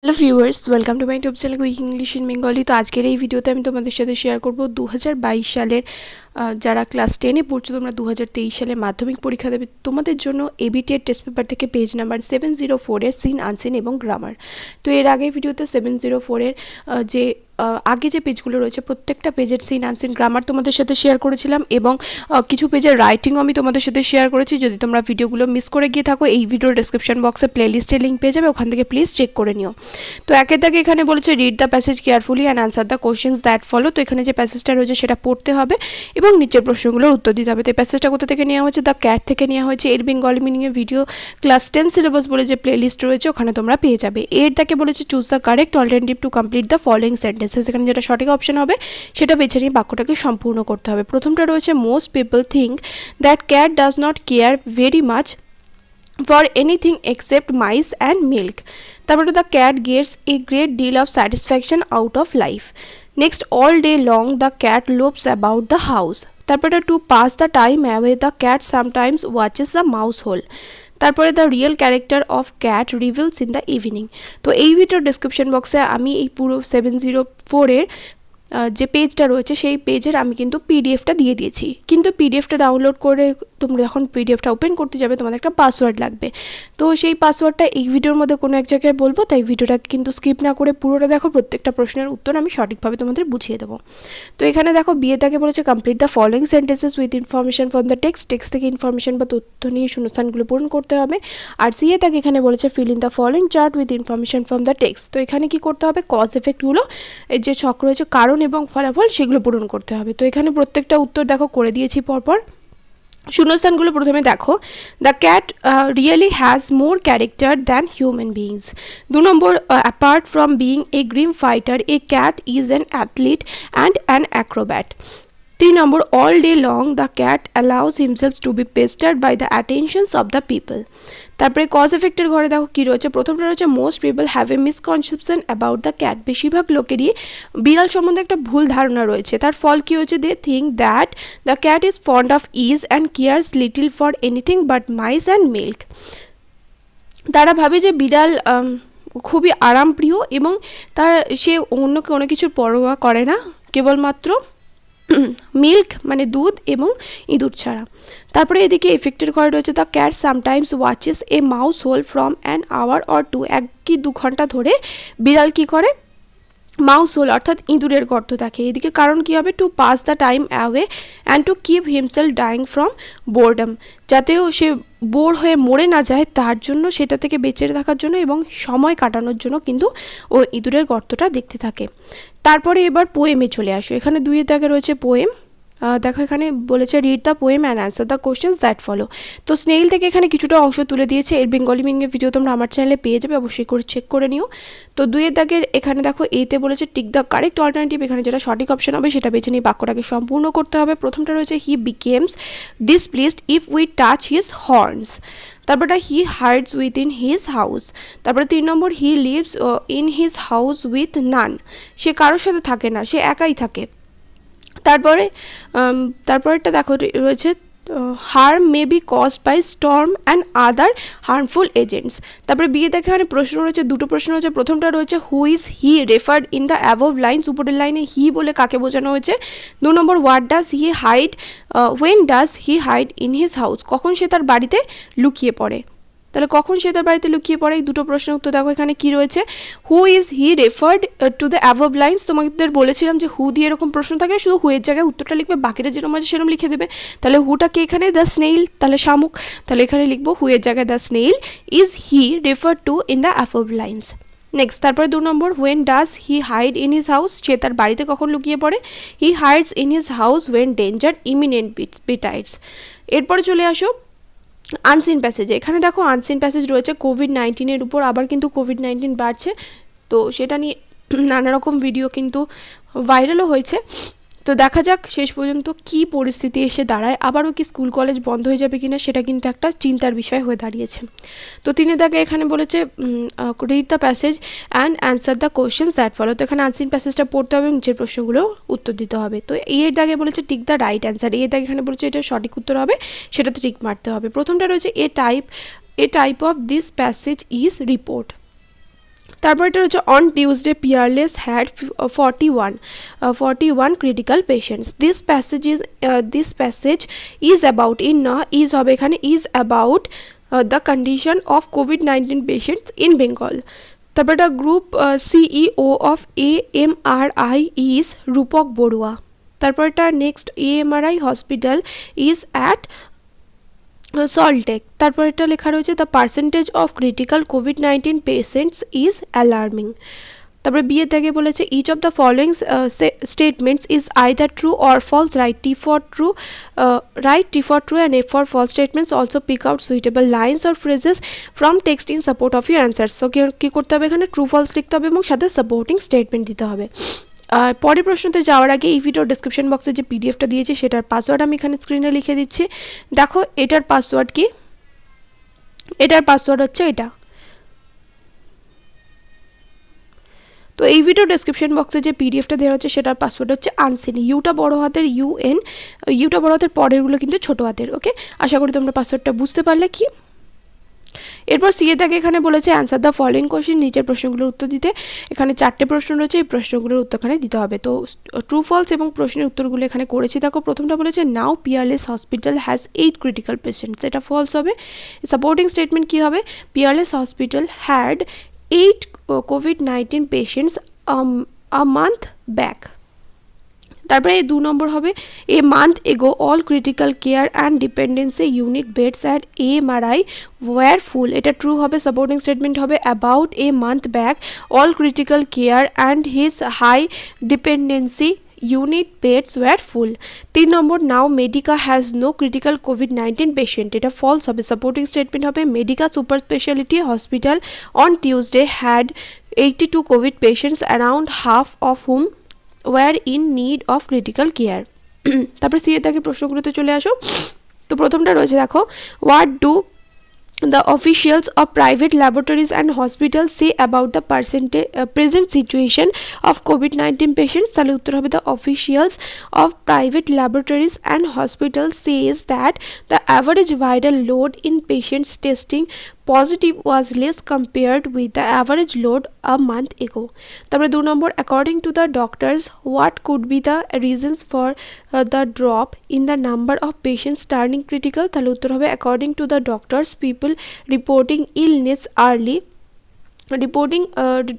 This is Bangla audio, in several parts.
Hello viewers, welcome to my YouTube channel quick English in Bengali. তো আজকের এই ভিডিওতে আমি তোমাদের সাথে শেয়ার করব 2022 সালের যারা ক্লাস 10-এ পড়ছো, তোমরা 2023 সালে মাধ্যমিক পরীক্ষা দেবে, তোমাদের জন্য এবিটিএর টেস্ট পেপার থেকে পেজ নাম্বার 704-এর সিন আনসিন এবং গ্রামার। তো এর আগে ভিডিওতে 704-এর যে আগে যে পেজগুলো রয়েছে প্রত্যেকটা পেজের সিন আনসিন গ্রামার তোমাদের সাথে শেয়ার করেছিলাম এবং কিছু পেজের রাইটিংও আমি তোমাদের সাথে শেয়ার করেছি। যদি তোমরা ভিডিওগুলো মিস করে গিয়ে থাকো, এই ভিডিওর ডেসক্রিপশন বক্সে প্লেলিস্টের লিঙ্ক পেয়ে যাবে, ওখান থেকে প্লিজ চেক করে নিও। তো একের দাগে এখানে বলেছে read the passage carefully and answer the questions that follow. তো এখানে যে প্যাসেজটা রয়েছে সেটা পড়তে হবে এবং নিচের প্রশ্নগুলোর উত্তর দিতে হবে। তো এই প্যাসেজটা কোথা থেকে নেওয়া হয়েছে? দ্য ক্যাট থেকে নেওয়া হয়েছে। এর বেঙ্গলি মিনিংয়ে ভিডিও ক্লাস 10 সিলেবাস বলে যে প্লেলিস্ট রয়েছে ওখানে তোমরা পেয়ে যাবে। এর তাকে বলেছে choose the correct alternative to complete the following sentences. এখানে যেটা সঠিক অপশন হবে সেটা বেছে নিয়ে বাক্যটাকে সম্পূর্ণ করতে হবে। প্রথমটা রয়েছে most people think that cat does not care very much for anything except mice and milk. তারপরে the cat gets a great deal of satisfaction out of life. Next, all day long the cat loafs about the house. তারপরে to pass the time away the cat sometimes watches the mouse hole. তারপরে the real character of cat reveals in the evening. তো এই ভিডিওর ডিসক্রিপশন বক্সে আমি এই পুরো 704-এর যে পেজটা রয়েছে সেই পেজের আমি কিন্তু পিডিএফটা দিয়ে দিয়েছি, কিন্তু পিডিএফটা ডাউনলোড করে তোমরা যখন পিডিএফটা ওপেন করতে যাবে তোমাদের একটা পাসওয়ার্ড লাগবে। তো সেই পাসওয়ার্ডটা এই ভিডিওর মধ্যে কোনো এক জায়গায় বলবো, তাই ভিডিওটা কিন্তু স্কিপ না করে পুরোটা দেখো, প্রত্যেকটা প্রশ্নের উত্তর আমি সঠিকভাবে তোমাদের বুঝিয়ে দেবো। তো এখানে দেখো বিয়ে তাকে বলেছে complete the following sentences with information from the text থেকে ইনফরমেশন বা তথ্য নিয়ে শূন্যস্থানগুলো পূরণ করতে হবে। আর সিএ তাকে এখানে বলেছে feel in the following chart with information from the text. তো এখানে কি করতে হবে? কজ এফেক্টগুলো, এই যে ছক রয়েছে কারণ এবং ফলাফল, সেগুলো পূরণ করতে হবে। তো এখানে প্রত্যেকটা উত্তর দেখো করে দিয়েছি পরপর। শূন্যস্থানগুলো প্রথমে দেখো, the cat really has more character than human beings. 2 number, apart from being a Grimm fighter A cat is an athlete and an Acrobat. 3 number, all day long the cat allows himself to be pestered by the attentions of the people. তারপরে কজ এফেক্টের ঘরে দেখো কি রয়েছে। প্রথমটা রয়েছে most people have a misconception about the cat. বেশিরভাগ লোকেরই বিড়াল সম্বন্ধে একটা ভুল ধারণা রয়েছে। তার ফল কি হয়েছে? They think that the cat is fond of ease and cares little for anything but mice and milk. তারা ভাবে যে বিড়াল খুবই আরামপ্রিয় এবং সে অন্য কোনো কিছুর পরোয়া করে না, কেবলমাত্র মিল্ক মানে দুধ এবং ইঁদুর ছাড়া। তারপরে এদিকে এফেক্টের ঘরে রয়েছে the cat sometimes watches a mouse hole from an hour or 2। 1 কি 2 ঘন্টা ধরে বিড়াল কি করে? মাউস হোল অর্থাৎ ইঁদুরের গর্ত থাকে। এদিকে কারণ কি হবে? To pass the time away and to keep himself dying from boredom. যাতেও সে বোর হয়ে মরে না যায় তার জন্য, সেটা থেকে বেঁচে থাকার জন্য এবং সময় কাটানোর জন্য কিন্তু ও ইঁদুরের গর্তটা দেখতে থাকে। তারপরে এবার পোয়েমে চলে আসো। এখানে 2 দাগে রয়েছে পোয়েম। দেখো এখানে বলেছে read the poem and answer the questions that follow. তো স্নেইল থেকে এখানে কিছুটা অংশ তুলে দিয়েছে। এর বেঙ্গলি মিনিংয়ের ভিডিও তোমরা আমার চ্যানেলে পেয়ে যাবে, অবশ্যই করে চেক করে নিও। তো 2 দাগের এখানে দেখো এতে বলেছে টিক দ্য কারেক্ট অল্টারনেটিভ। এখানে যেটা সঠিক অপশন হবে সেটা বেছে নিয়ে বাক্যটাকে সম্পূর্ণ করতে হবে। প্রথমটা রয়েছে he becomes displaced if we touch his horns. তারপরটা he hides within his house. তারপরে 3 নম্বর, he lives in his house with none. সে কারোর সাথে থাকে না, সে একাই থাকে। তারপরেরটা দেখো রয়েছে harm may be caused by storm and other harmful agents. তারপরে বিয়ে দেখে এখানে প্রশ্ন রয়েছে, 2টো প্রশ্ন রয়েছে। প্রথমটা রয়েছে who is he referred in the above lines. উপরের লাইনে হি বলে কাকে বোঝানো হয়েছে? 2 নম্বর, what does he hide when does he hide in his house. কখন সে তার বাড়িতে লুকিয়ে পড়ে? তাহলে কখন সে তার বাড়িতে লুকিয়ে পড়ে, এই 2টো প্রশ্নের উত্তর দেখো এখানে কি রয়েছে। Who is he referred to the above lines. তোমাদের বলেছিলাম যে হু দিয়ে এরকম প্রশ্ন থাকলে শুধু হুয়ের জায়গায় উত্তরটা লিখবে, বাকিটা যেরকম আছে সেরকম লিখে দেবে। তাহলে হুটাকে এখানে দ্য স্নেইল, তাহলে শামুক, তাহলে এখানে লিখবো হুয়ের জায়গায় the snail is he referred to in the above lines. Next, তারপরে 2 নম্বর, when does he hide in his house. সে তার বাড়িতে কখন লুকিয়ে পড়ে? He hides in his house when danger imminent betides. এরপরে চলে আসো আনসিন প্যাসেজে। এখানে দেখো আনসিন প্যাসেজ রয়েছে কোভিড-19-এর উপর। আবার কিন্তু কোভিড-19 বাড়ছে, তো সেটা নিয়ে নানা রকম ভিডিও কিন্তু ভাইরালও হয়েছে। তো দেখা যাক শেষ পর্যন্ত কি পরিস্থিতি এসে দাঁড়ায়। আবারও কি স্কুল কলেজ বন্ধ হয়ে যাবে কিনা সেটা কিন্তু একটা চিন্তার বিষয় হয়ে দাঁড়িয়েছে। তো 3 দাগে এখানে বলেছে read the passage and answer the questions that follow. তো এখানে আনসিন প্যাসেজটা পড়তে হবে এবং নিচের প্রশ্নগুলো উত্তর দিতে হবে। তো এর দাগে বলেছে টিক দ্য রাইট অ্যান্সার। এর দাগে এখানে বলেছে এটা সঠিক উত্তর হবে, সেটাতে টিক মারতে হবে। প্রথমটা রয়েছে a type of this passage is report. তারপর এটা হচ্ছে on Tuesday Peerless had 41 critical patients. This passage is about in না ইজ হবে এখানে is about the condition of কোভিড-19 পেশেন্টস ইন বেঙ্গল। তারপর এটা group CEO of AMRI is Rupak Barua. তারপর এটা next AMRI hospital is at Salt Lake. তারপর এটা লেখা রয়েছে দ্য পার্সেন্টেজ অফ ক্রিটিক্যাল কোভিড-19 পেশেন্টস ইজ অ্যালার্মিং। তারপরে বিয়ে থেকে বলেছে each of the following statements is either true or false, write T for true and F for false statements, also pick out suitable lines or phrases from text in support of your answer. So কী করতে হবে এখানে ট্রু ফলস লিখতে হবে এবং সাথে সাপোর্টিং স্টেটমেন্ট দিতে হবে। পরের প্রশ্নতে যাওয়ার আগে এই ভিডিওর ডেসক্রিপশন বক্সে যে পিডিএফটা দিয়েছে সেটার পাসওয়ার্ড আমি এখানে স্ক্রিনে লিখে দিচ্ছি। দেখো এটার পাসওয়ার্ড কি, এটার পাসওয়ার্ড হচ্ছে এটা। তো এই ভিডিও ডেসক্রিপশন বক্সে যে পিডিএফটা দেওয়া হচ্ছে সেটার পাসওয়ার্ড হচ্ছে আনসিন, ইউটা বড় হাতের UN, ইউটা বড় হাতের পরেরগুলো কিন্তু ছোট হাতের। ওকে, আশা করি তোমরা পাসওয়ার্ডটা বুঝতে পারলে। কি এরপর সিএ থেকে এখানে বলেছে অ্যান্সার দ্য ফলোয়িং কোশ্চেন, নিচের প্রশ্নগুলোর উত্তর দিতে। এখানে 4টে প্রশ্ন রয়েছে, এই প্রশ্নগুলোর উত্তরখানে দিতে হবে। তো ট্রু ফলস এবং প্রশ্নের উত্তরগুলো এখানে করেছি। দেখো প্রথমটা বলেছে now Peerless hospital has 8 critical patients, এটা ফলস হবে। সাপোর্টিং স্টেটমেন্ট কি হবে, Peerless hospital had 8 COVID-19 patients a month back। তারপরে 2 নম্বর হবে a month ago all critical care and dependency unit beds at AMRI were full, এটা ট্রু হবে। সাপোর্টিং স্টেটমেন্ট হবে about a month back all critical care and his high dependency unit beds were full. 3 নম্বর now Medica has no critical কোভিড-19 পেশেন্ট, এটা ফলস হবে। সাপোর্টিং স্টেটমেন্ট হবে Medica super speciality hospital on Tuesday had 82 COVID patients around half of whom were in need of critical care. তারপরে সিএ থেকে প্রশ্নগুলোতে চলে আসো। তো প্রথমটা রয়েছে দেখো what do the officials of private laboratories and hospitals say about the present situation of COVID-19 patients, তাহলে উত্তর হবে the officials of private laboratories and hospitals says that the average viral load in patients testing positive was less compared with the average load a month ago। তারপরে 2 নম্বর according to the doctors what could be the reasons for the drop in the number of patients turning critical, তাহলে উত্তর হবে according to the doctors people reporting illness early,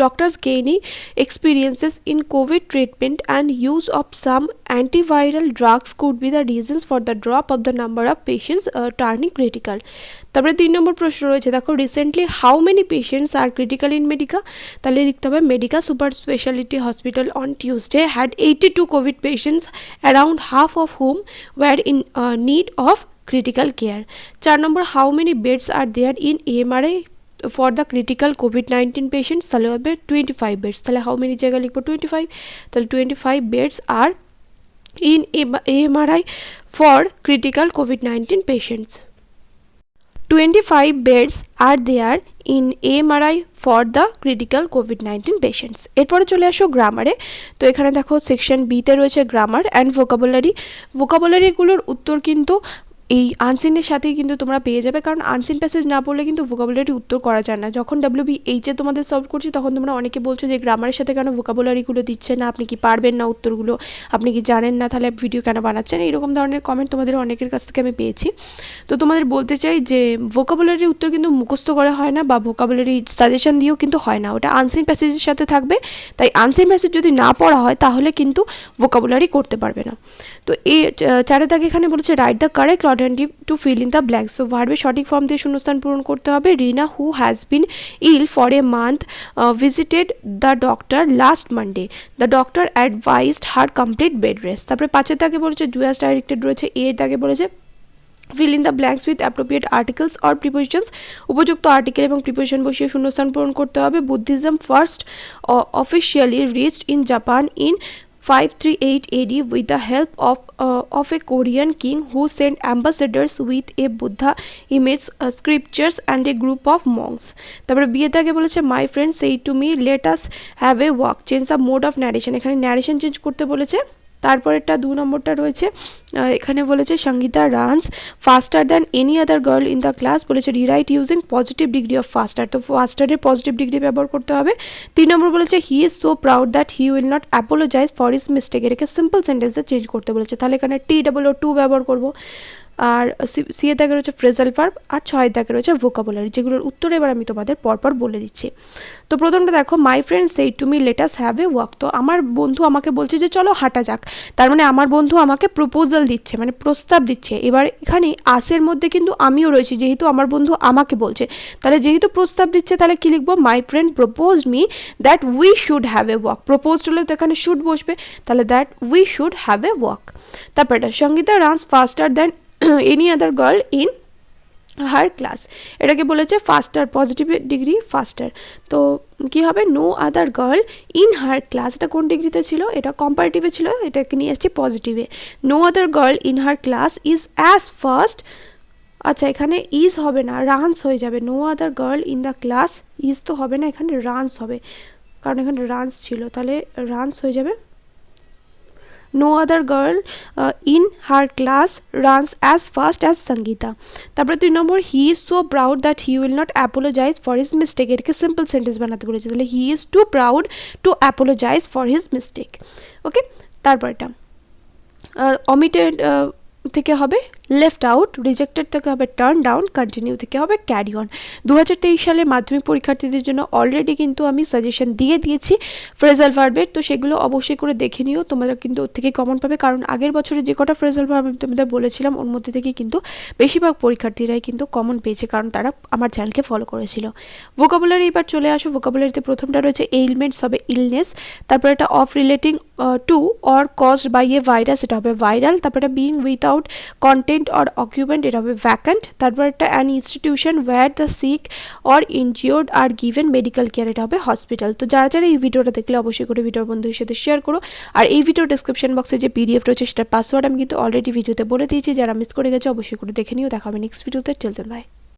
doctors gaining experiences in COVID treatment and use of some antiviral drugs could be the reasons for the drop of the number of patients turning critical। তারপরে 3 নম্বর প্রশ্ন রয়েছে দেখো recently how many patients are critical in Medica, তাহলে লিখতে হবে Medica super speciality hospital on Tuesday had 82 COVID patients around half of whom were in need of critical care. 4 নম্বর how many beds are there in AMRI for the critical COVID-19 patients, তাহলে হবে 25 বেডস। তাহলে হাউ মেনি জায়গা লিখবো 25, তাহলে 25 beds are in AMRI for critical COVID-19 patients, 25 beds are there in AMRI for the critical COVID-19 patients। এরপরে চলে আসো গ্রামারে। তো এখানে দেখো সেকশন বিতে রয়েছে গ্রামার অ্যান্ড ভোকাবুলারিগুলোর উত্তর কিন্তু এই আনসিনের সাথেই কিন্তু তোমরা পেয়ে যাবে, কারণ আনসিন প্যাসেজ না পড়লে কিন্তু ভোকাবুলারি উত্তর করা যায় না। যখন WBH তোমাদের সলভ করছি তখন তোমরা অনেকে বলছো যে গ্রামারের সাথে কেন ভোকাবুলারিগুলো দিচ্ছে না, আপনি কি পারবেন না উত্তরগুলো, আপনি কি জানেন না, তাহলে ভিডিও কেন বানাচ্ছেন, এরকম ধরনের কমেন্ট তোমাদের অনেকের কাছ থেকে আমি পেয়েছি। তো তোমাদের বলতে চাই যে ভোকাবুলারির উত্তর কিন্তু মুখস্থ করা হয় না বা ভোকাবুলারি সাজেশন দিয়েও কিন্তু হয় না, ওটা আনসিন প্যাসেজের সাথে থাকবে। তাই আনসিন প্যাসেজ যদি না পড়া হয় তাহলে কিন্তু ভোকাবুলারি করতে পারবে না। তো এই 4 দাগে এখানে বলেছে write the correct alternative to fill in the blanks. So ভার্বের সঠিক ফর্ম দিয়ে শূন্যস্থান পূরণ করতে হবে। Rina who has been ill for a month visited the doctor last Monday, the doctor advised her complete bed rest. তারপরে 5 দাগে বলেছে ডুয়াস ডাইরেক্টেড রয়েছে। এর দাগে বলেছে fill in the blanks with appropriate articles or prepositions, উপযুক্ত আর্টিকেল এবং প্রিপোজিশন বসিয়ে শূন্যস্থান পূরণ করতে হবে। Buddhism first officially reached in Japan in 538 AD with the help of a Korean king who sent ambassadors with a Buddha image, scriptures and a group of monks। তারপরে বিয়ে থেকে বলেছে my friend said to me let us have a walk, change the mode of narration, এখানে narration চেঞ্জ করতে বলেছে। তারপরেরটা 2 নম্বরটা রয়েছে এখানে বলেছে Sangeeta runs faster than any other girl in the class, বলেছে rewrite using positive degree of faster, তো ফাস্টারের পজিটিভ ডিগ্রি ব্যবহার করতে হবে। 3 নম্বর বলেছে he is so proud that he will not apologise for his mistake, এটাকে সিম্পল সেন্টেন্সে চেঞ্জ করতে বলেছে, তাহলে এখানে TOO ব্যবহার করবো। আর সি এর দাগে রয়েছে ফ্রেজাল ভার্ব, আর 6 এর দাগে রয়েছে ভোকাবুলারি, যেগুলোর উত্তর এবার আমি তোমাদের পরপর বলে দিচ্ছি। তো প্রথমটা দেখো, my friend said to me let us have a walk, তো আমার বন্ধু আমাকে বলছে যে চলো হাঁটা যাক, তার মানে আমার বন্ধু আমাকে প্রপোজাল দিচ্ছে, মানে প্রস্তাব দিচ্ছে। এবার এখানে আসের মধ্যে কিন্তু আমিও রয়েছি, যেহেতু আমার বন্ধু আমাকে বলছে, তাহলে যেহেতু প্রস্তাব দিচ্ছে তাহলে কি লিখবো, my friend proposed me that we should have a walk, proposed হলে তো এখানে শুড বসবে, তাহলে that we should have a walk. তারপর এটা Sangeeta runs faster than any other girl in her class, এটাকে বলেছে ফাস্টার, পজিটিভ ডিগ্রি ফাস্টার, তো কি হবে no other girl in her class, এটা কোন ডিগ্রিতে ছিল, এটা কম্পারেটিভে ছিল, এটাকে নিয়ে আসছি পজিটিভে। No other girl in her class is as fast, আচ্ছা এখানে ইজ হবে না, রানস হয়ে যাবে, no other girl in the class, is তো হবে না, এখানে রানস হবে, কারণ এখানে রানস ছিল, তাহলে রানস হয়ে যাবে। No other girl in her class runs as fast as Sangeeta. তারপরে 3 নম্বর, he is so proud that he will not apologize for his mistake, এটাকে সিম্পল সেন্টেন্স বানাতে বলেছে, তাহলে he is too proud to apologize for his mistake. ওকে, তারপরটা omitted থেকে হবে লেফট আউট, রিজেক্টেড থেকে হবে টার্ন ডাউন, কন্টিনিউ থেকে হবে ক্যারি অন। 2023 সালে মাধ্যমিক পরীক্ষার্থীদের জন্য অলরেডি কিন্তু আমি সাজেশন দিয়ে দিয়েছি ফ্রেজাল ভার্বের, তো সেগুলো অবশ্যই করে দেখে নিও, তোমরা কিন্তু ওর থেকে কমন পাবে, কারণ আগের বছরে যে কটা ফ্রেজাল ভার্ব আমি তোমাদের বলেছিলাম ওর মধ্যে থেকে কিন্তু বেশিরভাগ পরীক্ষার্থীরাই কিন্তু কমন পেয়েছে, কারণ তারা আমার চ্যানেলকে ফলো করেছিল। ভোকাবুলারি এবার চলে আসো, ভোকাবুলারিতে প্রথমটা রয়েছে এইলমেন্টস, হবে ইলনেস, তারপর এটা of relating to or caused by a virus, এটা হবে ভাইরাল, তারপর এটা being without content or occupant, এটা হবে ভ্যাকান্ট, তারপর একটা an institution where the sick or injured are given medical care, এটা হবে হসপিটাল। তো যারা যারা এই ভিডিওটা দেখলে অবশ্যই করে ভিডিওর বন্ধুদের সাথে শেয়ার করো, আর এই ভিডিও ডেসক্রিপশন বক্সে যে PDF রয়েছে সেটার পাসওয়ার্ড আমি কিন্তু অলরেডি ভিডিওতে বলে দিয়েছি, যারা মিস করে গেছে অবশ্যই করে দেখে নিও। দেখা হবে নেক্সট ভিডিওতে, টিল দেন বাই।